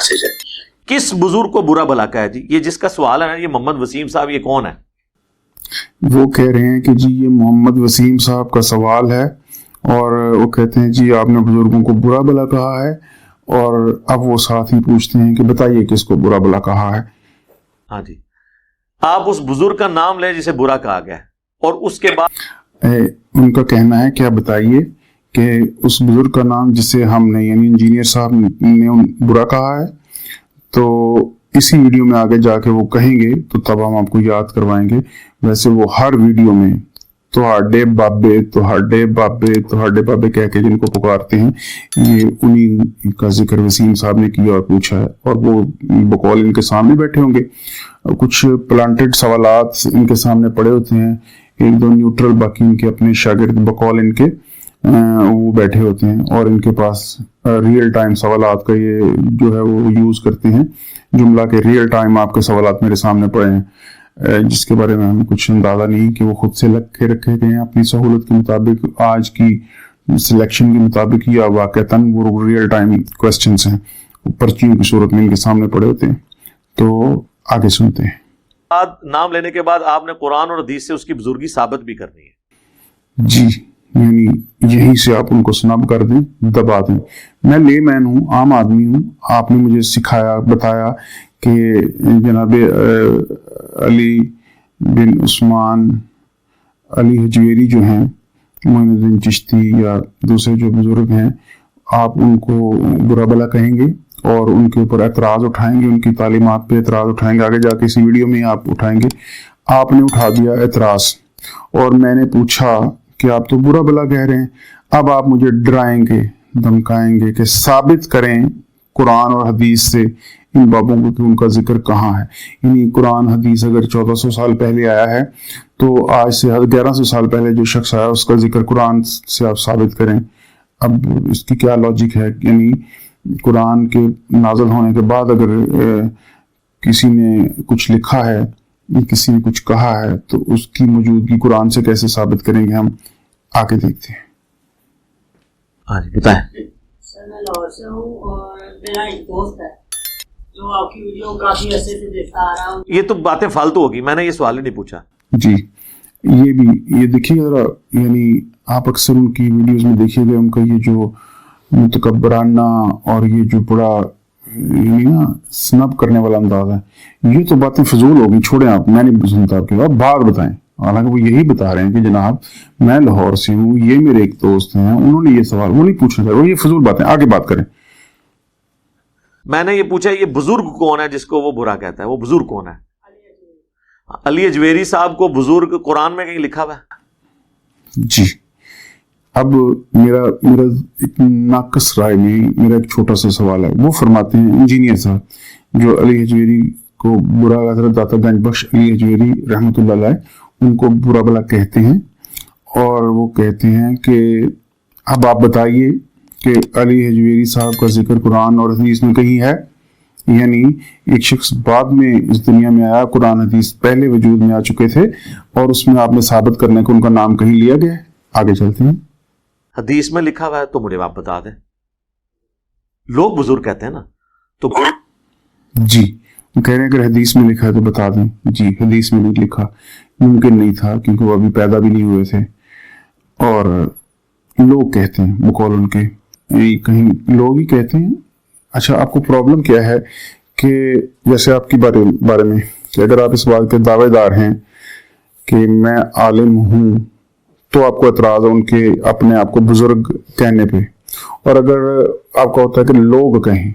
Message ہے. کس بزرگ کو برا بھلا کہا ہے جی؟ یہ جس کا سوال ہے نا، یہ محمد وسیم صاحب، یہ کون ہے؟ وہ کہہ رہے ہیں کہ جی یہ محمد وسیم صاحب کا سوال ہے، اور وہ کہتے ہیں جی آپ نے بزرگوں کو برا بھلا کہا ہے، اور اب وہ ساتھ ہی پوچھتے ہیں کہ بتائیے کس کو برا بھلا کہا ہے. ہاں جی، آپ اس بزرگ کا نام لیں جسے برا کہا گیا ہے، اور اس کے بعد ان کا کہنا ہے کہ آپ بتائیے کہ اس بزرگ کا نام جسے ہم نے یعنی انجینئر صاحب نے برا کہا ہے. تو اسی ویڈیو میں آگے جا کے وہ کہیں گے تو تب ہم آپ کو یاد کروائیں گے. ویسے وہ ہر ویڈیو میں تہاڈے بابے تہاڈے بابے تہاڈے بابے کہہ کے جن کو پکارتے ہیں، یہ انہی کا ذکر وسیم صاحب نے کیا اور پوچھا ہے، اور وہ بقول ان کے سامنے بیٹھے ہوں گے. کچھ پلانٹڈ سوالات ان کے سامنے پڑے ہوتے ہیں، ایک دو نیوٹرل، باقی ان کے اپنے شاگرد بقول ان کے وہ بیٹھے ہوتے ہیں، اور ان کے پاس ریئل ٹائم سوالات کا یہ جو ہے وہ یوز کرتے ہیں جملہ کے ریئل ٹائم آپ کے سوالات میرے سامنے پڑے ہیں، جس کے بارے میں ہمیں کچھ اندازہ نہیں کہ وہ خود سے لگ کے رکھے گئے ہیں اپنی سہولت کے مطابق، آج کی سلیکشن کے مطابق، یا واقعتاً وہ ریئل ٹائم کوسچنز ہیں، پرچیوں کی صورت میں ان کے سامنے پڑے ہوتے ہیں. تو آگے سنتے ہیں. نام لینے کے بعد آپ نے قرآن اور حدیث سے اس کی بزرگی ثابت بھی کرنی ہے. جی، یعنی یہیں سے آپ ان کو سنب کر دیں، دبا دیں. میں لے مین ہوں، عام آدمی ہوں. آپ نے مجھے سکھایا، بتایا کہ جناب علی بن عثمان علی حجویری جو ہیں، معین الدین چشتی یا دوسرے جو بزرگ ہیں، آپ ان کو برا بھلا کہیں گے اور ان کے اوپر اعتراض اٹھائیں گے، ان کی تعلیمات پہ اعتراض اٹھائیں گے. آگے جا کے اسی ویڈیو میں آپ اٹھائیں گے. آپ نے اٹھا دیا اعتراض، اور میں نے پوچھا کہ آپ تو برا بھلا کہہ رہے ہیں. اب آپ مجھے ڈرائیں گے، دھمکائیں گے کہ ثابت کریں قرآن اور حدیث سے ان بابوں کو کہ ان کا ذکر کہاں ہے. یعنی قرآن حدیث اگر 1400 سال پہلے آیا ہے تو آج سے 1100 سال پہلے جو شخص آیا اس کا ذکر قرآن سے آپ ثابت کریں. اب اس کی کیا لاجک ہے؟ یعنی قرآن کے نازل ہونے کے بعد اگر کسی نے کچھ لکھا ہے، کسی نے کچھ کہا ہے، تو اس کی موجودگی قرآن سے کیسے ثابت کریں گے؟ ہم آگے دیکھتے ہیں. ہاں جی بتائیں. سر میں لاہور سے ہوں، اور میرا ایک دوست ہے جو آپ کی ویڈیو کافی عرصے سے دیکھتا آ رہا ہوں. یہ تو باتیں فالتو ہوگی، میں نے یہ سوال ہی نہیں پوچھا. جی، یہ دیکھیے ذرا، یعنی آپ اکثر ان کی ویڈیوز میں دیکھیے گا ان کا یہ جو متکبرانہ اور یہ جو بڑا یعنی نا سنب کرنے والا انداز ہے، یہ تو باتیں فضول ہوگی، چھوڑیں آپ، میں نہیں سنتا آپ کی بات. بات بتائیں. حالانکہ وہ یہی بتا رہے ہیں کہ جناب میں لاہور سے ہوں، یہ میرے ایک دوست ہیں، انہوں نے یہ سوال، وہ نہیں پوچھنا چاہے، وہ یہ فضول باتیں. آگے بات کریں. میں نے یہ پوچھا یہ بزرگ کون ہے جس کو وہ برا کہتا ہے؟ وہ بزرگ کون ہے؟ علی حجویری صاحب کو بزرگ قرآن میں کہیں لکھا ہوا ہے؟ جی، اب میرا ایک ناقص رائے میں میرا ایک چھوٹا سا سوال ہے. وہ فرماتے ہیں انجینئر صاحب جو علی حجویری کو برا، حضرت داتا گنج بخش علی حجویری رحمۃ اللہ علیہ ان کو برا بلا کہتے ہیں، اور وہ کہتے ہیں کہ اب آپ بتائیے کہ علی حجویری صاحب کا ذکر قرآن اور حدیث میں کہیں ہے؟ یعنی ایک شخص بعد میں اس دنیا میں آیا، قرآن حدیث پہلے وجود میں آ چکے تھے، اور اس میں آپ نے ثابت کرنے کو ان کا نام کہیں لیا گیا ہے؟ آگے چلتے ہیں. حدیث میں لکھا ہوا ہے تو مجھے آپ بتا دیں. لوگ بزرگ کہتے ہیں نا تو جی، وہ کہہ رہے ہیں اگر حدیث میں لکھا ہے تو بتا دیں. جی، حدیث میں نہیں لکھا، ممکن نہیں تھا کیونکہ وہ ابھی پیدا بھی نہیں ہوئے تھے. اور لوگ کہتے ہیں بقول ان کے، کہیں لوگ ہی کہتے ہیں. اچھا، آپ کو پرابلم کیا ہے کہ جیسے آپ کی بارے میں کہ اگر آپ اس بات کے دعوے دار ہیں کہ میں عالم ہوں تو آپ کو اعتراض ہے ان کے اپنے آپ کو بزرگ کہنے پہ، اور اگر آپ کا ہوتا ہے کہ لوگ کہیں،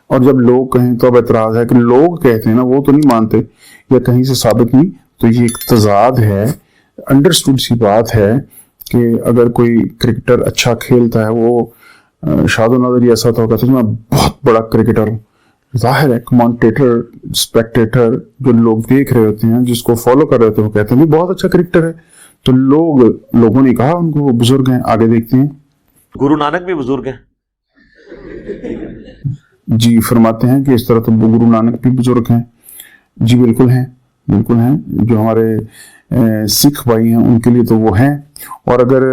اور جب لوگ کہیں تو اب اعتراض ہے کہ لوگ کہتے ہیں نا وہ تو نہیں مانتے یا کہیں سے ثابت نہیں. تو یہ ایک تضاد ہے. انڈرسٹوڈ سی بات ہے کہ اگر کوئی کرکٹر اچھا کھیلتا ہے، وہ شاد و نظر ایسا تو ہوگا تو میں بہت بڑا کرکٹر ہوں، ظاہر ہے کمنٹیٹر، اسپیکٹیٹر جو لوگ دیکھ رہے ہوتے ہیں، جس کو فالو کر رہے ہوتے ہیں، وہ کہتے ہیں بھی بہت اچھا کرکٹر ہے. تو لوگوں نے کہا ان کو وہ بزرگ ہیں. آگے دیکھتے ہیں. گرو نانک بھی بزرگ ہیں. جی، فرماتے ہیں کہ اس طرح تو گرو نانک بھی بزرگ ہیں. جی بالکل ہیں، بالکل ہیں. جو ہمارے سکھ بھائی ہیں ان کے لیے تو وہ ہیں. اور اگر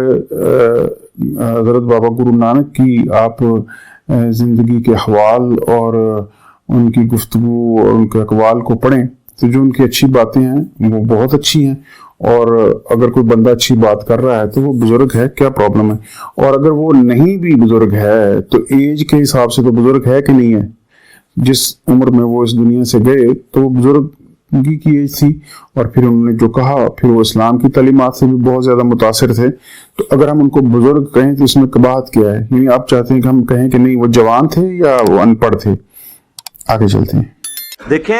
حضرت بابا گرو نانک کی آپ زندگی کے احوال اور ان کی گفتگو اور ان کے اقوال کو پڑھیں تو جو ان کی اچھی باتیں ہیں وہ بہت اچھی ہیں، اور اگر کوئی بندہ اچھی بات کر رہا ہے تو وہ بزرگ ہے، کیا پرابلم ہے؟ اور اگر وہ نہیں بھی بزرگ ہے تو ایج کے حساب سے تو بزرگ ہے کہ نہیں ہے؟ جس عمر میں وہ اس دنیا سے گئے تو وہ بزرگی کی ایج تھی، اور پھر انہوں نے جو کہا پھر وہ اسلام کی تعلیمات سے بھی بہت زیادہ متاثر تھے، تو اگر ہم ان کو بزرگ کہیں تو اس میں قباحت کیا ہے؟ یعنی آپ چاہتے ہیں کہ ہم کہیں کہ نہیں وہ جوان تھے یا وہ ان پڑھ تھے؟ آگے چلتے ہیں۔ دیکھیں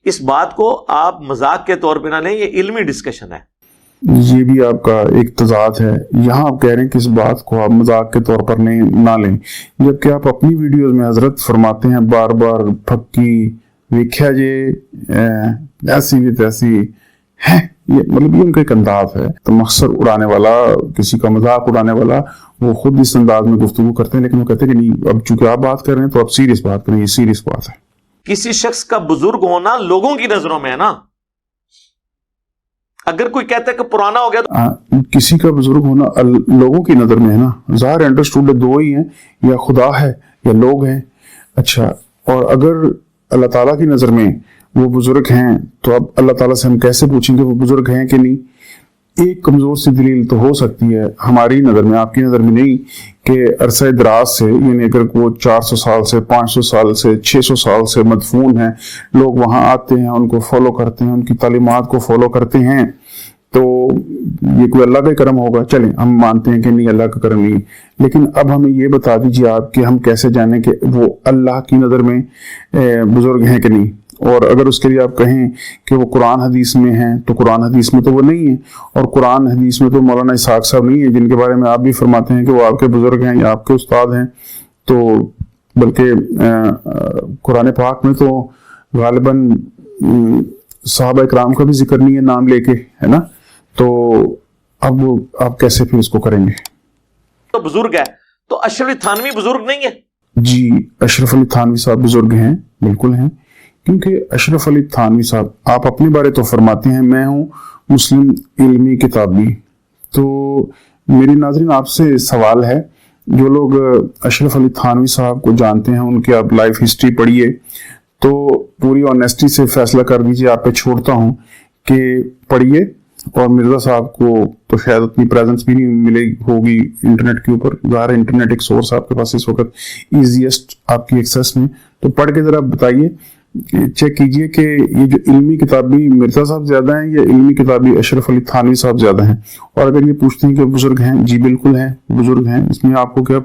اس بات کو آپ مذاق کے طور پہ نہ لیں، یہ علمی ڈسکشن ہے۔ یہ بھی آپ کا ایک تضاد ہے، یہاں آپ کہہ رہے ہیں کہ اس بات کو آپ مذاق کے طور پر نہ لیں، جبکہ آپ اپنی ویڈیوز میں حضرت فرماتے ہیں بار بار پھکی ویکھیا جے ایسی بھی تیسی ہے، یہ مطلب یہ ان کا ایک انداز ہے تمخصر اڑانے والا، کسی کا مذاق اڑانے والا۔ وہ خود اس انداز میں گفتگو کرتے ہیں، لیکن وہ کہتے ہیں کہ نہیں، اب چونکہ آپ بات کر رہے ہیں تو آپ سیریس بات کریں، یہ سیریس بات ہے۔ کسی شخص کا بزرگ ہونا لوگوں کی نظروں میں ہے نا، اگر کوئی کہتا ہے کہ پرانا ہو گیا تو کسی کا بزرگ ہونا لوگوں کی نظر میں ہے نا، ظاہر انڈرسٹوڈ دو ہی ہیں، یا خدا ہے یا لوگ ہیں۔ اچھا، اور اگر اللہ تعالیٰ کی نظر میں وہ بزرگ ہیں تو اب اللہ تعالیٰ سے ہم کیسے پوچھیں گے وہ بزرگ ہیں کہ نہیں؟ ایک کمزور سی دلیل تو ہو سکتی ہے ہماری نظر میں، آپ کی نظر میں نہیں، کہ عرصہ دراز سے، یعنی اگر وہ 400 سال سے 500 سال سے 600 سال سے مدفون ہیں، لوگ وہاں آتے ہیں، ان کو فالو کرتے ہیں، ان کی تعلیمات کو فالو کرتے ہیں، تو یہ کوئی اللہ کا کرم ہوگا؟ چلیں ہم مانتے ہیں کہ نہیں اللہ کا کرم نہیں، لیکن اب ہمیں یہ بتا دیجیے آپ کہ ہم کیسے جانیں کہ وہ اللہ کی نظر میں بزرگ ہیں کہ نہیں؟ اور اگر اس کے لیے آپ کہیں کہ وہ قرآن حدیث میں ہیں تو قرآن حدیث میں تو وہ نہیں ہیں، اور قرآن حدیث میں تو مولانا اسحاق صاحب نہیں ہیں، جن کے بارے میں آپ بھی فرماتے ہیں کہ وہ آپ کے بزرگ ہیں یا آپ کے استاد ہیں، تو بلکہ قرآن پاک میں تو غالباً صحابہ اکرام کا بھی ذکر نہیں ہے نام لے کے، ہے نا؟ تو اب آپ کیسے پھر اس کو کریں گے؟ تو بزرگ ہے، تو اشرف علی تھانوی بزرگ نہیں ہے؟ جی اشرف علی تھانوی صاحب بزرگ ہیں، بالکل ہیں، کیونکہ اشرف علی تھانوی صاحب، آپ اپنے بارے تو فرماتے ہیں میں ہوں مسلم علمی کتابی، تو میری ناظرین آپ سے سوال ہے، جو لوگ اشرف علی تھانوی صاحب کو جانتے ہیں ان کی آپ لائف ہسٹری پڑھیے تو پوری آنیسٹی سے فیصلہ کر دیجیے، آپ پہ چھوڑتا ہوں کہ پڑھیے، اور مرزا صاحب کو تو شاید اتنی پریزنس بھی نہیں ملے ہوگی انٹرنیٹ کے اوپر، ظاہر انٹرنیٹ ایک سورس آپ کے پاس اس وقت ایزیسٹ آپ کی ایکسیس میں، تو پڑھ کے ذرا بتائیے، چیک کیجئے کہ یہ جو علمی کتابی مرزا صاحب زیادہ ہیں یا علمی کتابی اشرف علی تھانوی صاحب زیادہ ہیں؟ اور اگر یہ پوچھتے ہیں کہ بزرگ ہیں، جی بالکل ہیں، بزرگ ہیں، اس میں آپ کو کیا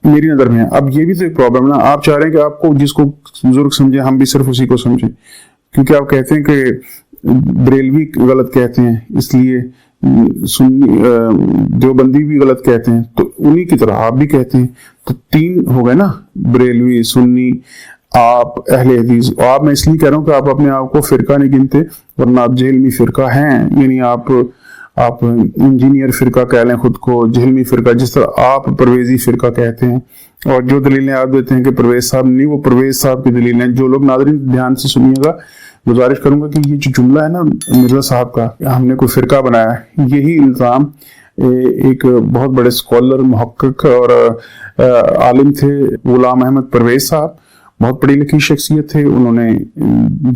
میری نظر میں ہے۔ اب یہ بھی تو ایک پرابلم نا، آپ چاہ رہے ہیں کہ آپ کو جس کو بزرگ سمجھے ہم بھی صرف اسی کو سمجھیں، کیونکہ آپ کہتے ہیں کہ بریلوی غلط کہتے ہیں اس لیے سنی دیوبندی بھی غلط کہتے ہیں، تو انہی کی طرح آپ بھی کہتے ہیں، تو تین ہو گئے نا، بریلوی، سنی، آپ اہل حدیث۔ آپ میں اس لیے کہہ رہا ہوں کہ آپ اپنے آپ کو فرقہ نہیں گنتے، ورنہ آپ جہلمی فرقہ ہیں، یعنی آپ انجینئر فرقہ کہہ لیں خود کو، جہلمی فرقہ، جس طرح آپ پرویزی فرقہ کہتے ہیں، اور جو دلیلیں آپ دیتے ہیں کہ پرویز صاحب نہیں، وہ پرویز صاحب کی دلیلیں۔ جو لوگ ناظرین دھیان سے سنیے گا، گزارش کروں گا کہ یہ جو جملہ ہے نا مرزا صاحب کا، ہم نے کوئی فرقہ بنایا ہے، یہی الزام ایک بہت بڑے اسکالر، محقق اور عالم تھے غلام احمد پرویز صاحب، بہت پڑھی لکھی شخصیت تھے، انہوں نے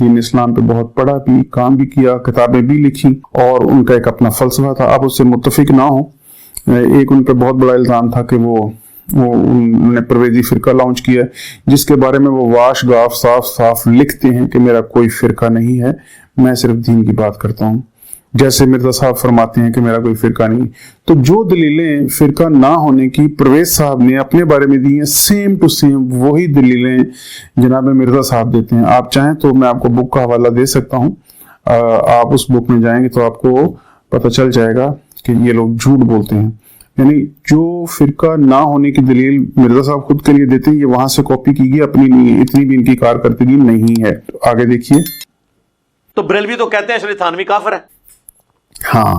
دین اسلام پہ بہت پڑھا بھی، کام بھی کیا، کتابیں بھی لکھی، اور ان کا ایک اپنا فلسفہ تھا۔ آپ اس سے متفق نہ ہوں، ایک ان پہ بہت بڑا الزام تھا کہ وہ انہوں نے پرویزی فرقہ لانچ کیا، جس کے بارے میں وہ واش گاف صاف صاف لکھتے ہیں کہ میرا کوئی فرقہ نہیں ہے، میں صرف دین کی بات کرتا ہوں، جیسے مرزا صاحب فرماتے ہیں کہ میرا کوئی فرقہ نہیں۔ تو جو دلیلیں فرقہ نہ ہونے کی پرویز صاحب نے اپنے بارے میں دی ہیں، سیم ٹو سیم وہی دلیلیں جناب مرزا صاحب دیتے ہیں۔ آپ چاہیں تو میں آپ کو بک کا حوالہ دے سکتا ہوں، آپ اس بک میں جائیں گے تو آپ کو پتہ چل جائے گا کہ یہ لوگ جھوٹ بولتے ہیں، یعنی جو فرقہ نہ ہونے کی دلیل مرزا صاحب خود کے لیے دیتے ہیں، یہ وہاں سے کاپی کی گئی، اپنی نہیں، اتنی بھی ان کی کارکردگی نہیں ہے۔ آگے دیکھیے۔ تو بریلوی تو کہتے ہیں اشرف علی تھانوی کافر ہے۔ ہاں،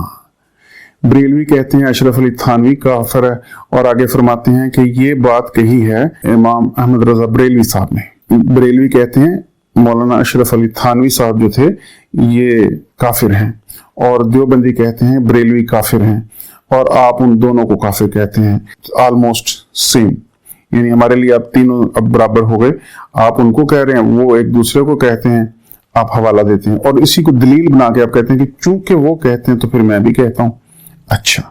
بریلوی کہتے ہیں اشرف علی تھانوی کافر ہے، اور آگے فرماتے ہیں کہ یہ بات کہی ہے امام احمد رضا بریلوی صاحب نے۔ بریلوی کہتے ہیں مولانا اشرف علی تھانوی صاحب جو تھے یہ کافر ہیں، اور دیوبندی کہتے ہیں بریلوی کافر ہیں، اور آپ ان دونوں کو کافر کہتے ہیں، آلموسٹ سیم۔ یعنی ہمارے لیے آپ تینوں اب برابر ہو گئے, آپ ان کو کہہ رہے ہیں, وہ ایک دوسرے کو کہتے ہیں, آپ حوالہ دیتے ہیں اور اسی کو دلیل بنا کے آپ کہتے ہیں کہ چونکہ وہ کہتے ہیں تو پھر میں بھی کہتا ہوں. اچھا,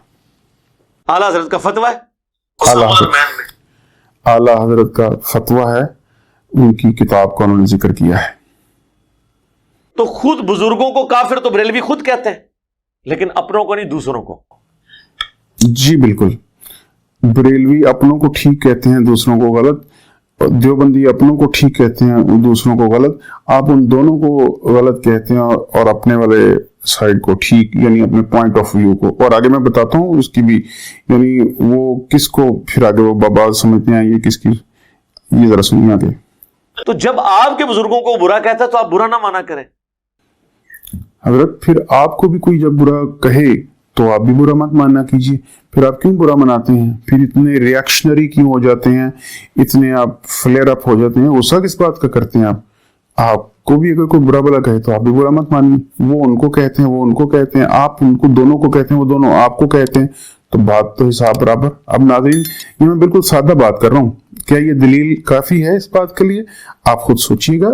اعلیٰ حضرت کا فتویٰ ہے, اعلیٰ حضرت کا فتویٰ ہے, ان کی کتاب کا انہوں نے ذکر کیا ہے. تو خود بزرگوں کو کافر تو بریلوی خود کہتے ہیں, لیکن اپنوں کو نہیں, دوسروں کو. جی بالکل, بریلوی اپنوں کو ٹھیک کہتے ہیں, دوسروں کو غلط. دیوبندی اپنوں کو ٹھیک کہتے ہیں, دوسروں کو غلط. آپ ان دونوں کو غلط کہتے ہیں اور اپنے والے سائڈ کو ٹھیک, یعنی اپنے پوائنٹ آف ویو کو. اور آگے میں بتاتا ہوں اس کی بھی, یعنی وہ کس کو پھر آگے وہ بابا سمجھتے ہیں, یہ کس کی, یہ ذرا سنیے آگے. تو جب آپ کے بزرگوں کو برا کہتا ہے تو آپ برا نہ مانا کریں. حضرت پھر آپ کو بھی کوئی جب برا کہے تو آپ بھی برا مت ماننا کیجیے. پھر آپ کیوں برا مناتے ہیں, پھر اتنے ریئیکشنری کیوں ہو جاتے ہیں, اتنے آپ فلیئر اپ ہو جاتے ہیں, غصہ کس بات کا کرتے ہیں آپ. آپ کو بھی اگر کوئی برا بلا کہے تو آپ بھی برا مت مانیے. وہ ان کو کہتے ہیں, وہ ان کو کہتے ہیں, آپ ان کو دونوں کو کہتے ہیں, وہ دونوں آپ کو کہتے ہیں, تو بات تو حساب برابر. اب ناظرین, یہ میں بالکل سادہ بات کر رہا ہوں, کیا یہ دلیل کافی ہے اس بات کے لیے؟ آپ خود سوچیے گا,